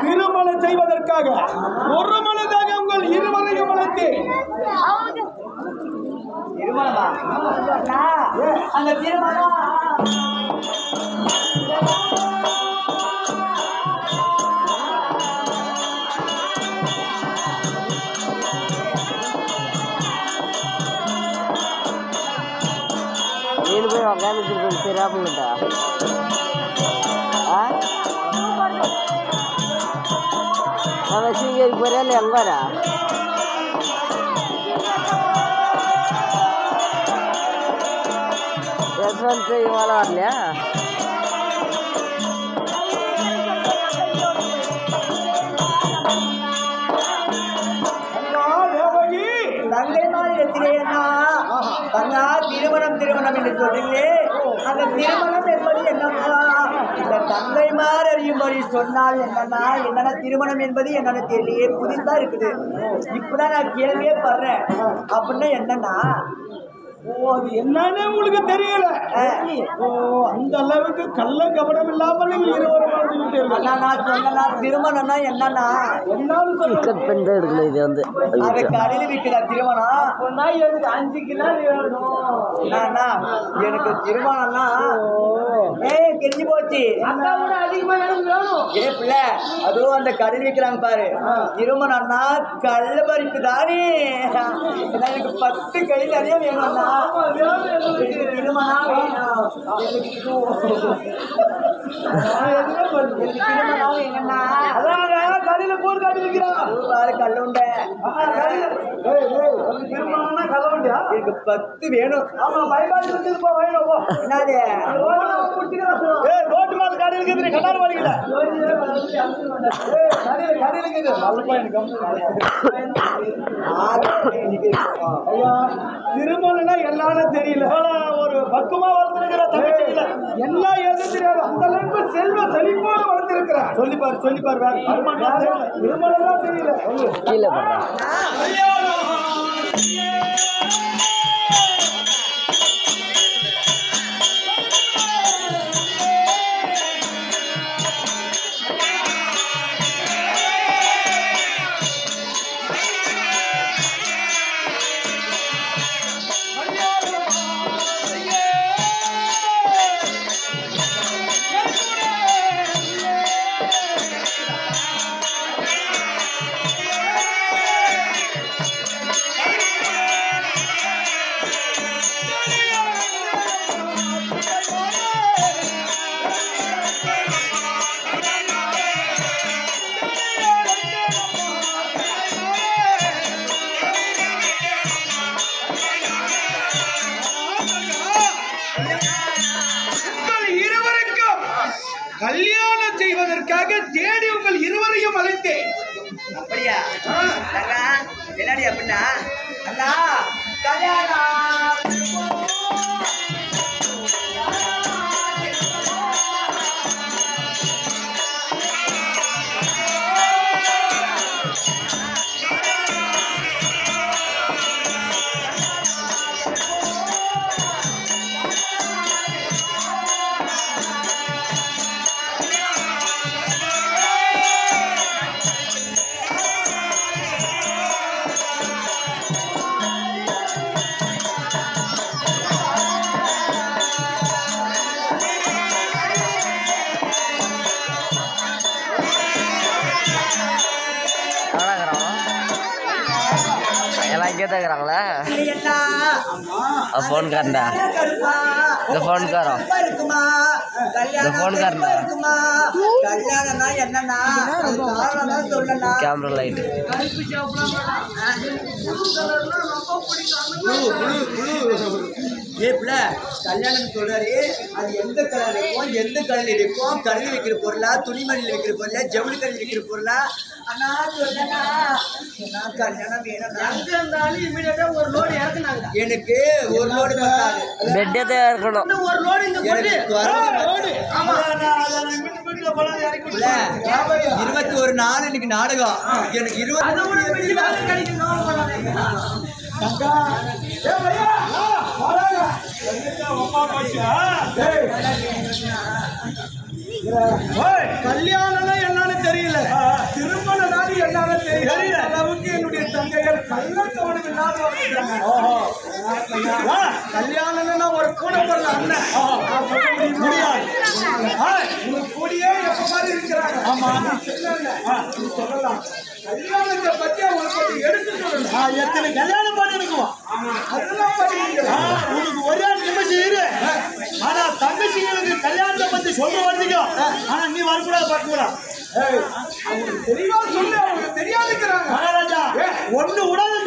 திருமணம் செய்வதற்காக ஒரு மனதாக உங்கள் இருவரையும் அழைத்து அந்த திருமணம் నేను పోయి ఒక సిరాపుంటా శృంగేరికి పోయాలి ఎంగారా యశ్వంత్ ఇవాళ వాళ్ళ திருமணம் திருமணம் என்று சொல்றீங்களே அந்த திருமணம் என்பது என்னன்னா இந்த தங்கைமார் அறியும்படி சொன்னால் என்னன்னா திருமணம் என்பது என்னன்னு தெரியலையே புதுசா இருக்குது இப்பதான் நான் கேள்வியே படுறேன் அப்படின்னா என்னன்னா அது என்னன்னு உங்களுக்கு தெரியல அந்த அளவுக்கு கள்ள கபடம் இல்லாமல் நீங்கள் இருவரும் வாழ்ந்து விட்டீர்கள் நான் சொன்னா திருமணம்னா என்னன்னா பெண் எடுக்கல இது வந்து அதை கடையில விற்கிறா திருமணம் எனக்கு 5 கிலோ எனக்கு திருமணம்னா தெரிஞ்சு போச்சு அதிகமா எனக்கு வேணும் ஏ பிள்ளை அதுவும் அந்த கடையில் விற்கிறாங்க பாரு திருமணம்னா கள்ள பறிப்பு தானே எனக்கு 10 கையில் நிறைய வேணும்னா திருமணம் என்னன்னா அதான் கடையில போர் காட்டி வைக்கிறான் கல்லுண்டை திருமணம்னா கள்ள வண்டியா எனக்கு 10 வேணும் ஆமா பயபாடு வச்சிருப்பா வேணும் என்னது ரோட்டு மாத கடையில் இருக்குது கட்டார் வாடிக்கல கடையில் இருக்குது நல்ல பையன் ஐயா திருமணம்னா எல்லாரும் தெரியல ஒரு பக்குவமா வளர்ந்துருக்கிற தங்கச்சியில எல்லாம் எதுவும் தெரியாது அந்த அளவுக்கு செல்வ செழிப்போடு வளர்ந்துருக்கிற சொல்லிப்பார் வேற திருமணம் தான் தெரியல கீழே போடுறேன் கல்யாணம் செய்வதற்காக தேடி உங்கள் இருவரையும் அழைத்தேன் அப்படியா என்னடி அப்படின்னா அண்ணா கல்யாணம் फोन करना फोन करो फोन करना कैमरा लाइट கல்யாணம் சொல்றாரு அது எந்த கலர் இருக்கும் எந்த கலர் இருக்கும் கடையில் வைக்கிற பொருளா துணிமணியில் வைக்கிற பொருளா ஜவுளி கடையில் வைக்கிற பொருளா அண்ணா சொல்லனா கல்யாணம் வேணும் ஒரு லோடு இறக்குனாங்க எனக்கு ஒரு லோடு பெட்டே தான் இருக்கணும் ஒரு லோடு இந்த 25 ஒரு நாள் இன்னைக்கு நாடகம் எனக்கு 20 கல்யாணம்னா என்னன்னு தெரியல, திருமண நாள் என்னன்னு தெரியல அளவுக்கு என்னுடைய தங்கைகள் கள்ளத்தவனுக்கு கல்யாணம்னா ஒரு கூட பிறந்த அண்ணன் முடியாது. உனக்கு கூடியே எப்ப மாதிரி இருக்கிறாங்க. ஆமா சொல்லலாம். கல்யாணத்தை பத்தி அவங்களுக்கு எடுத்து சொல்லணும். எத்தனை கல்யாணம் பண்ணி இருக்குவோம் அதெல்லாம் உனக்கு ஒரே நிமிஷம் இரு. ஆனா தங்கச்சிங்களுக்கு கல்யாணத்தை பத்தி சொல்ற வந்தீங்க. ஆனா நீ வரக்கூடாது பார்க்கக்கூடாது. தெளிவா சொல்லு, அவங்க தெரியாதுக்கிறாங்க. மகாராஜா ஒண்ணு உடனே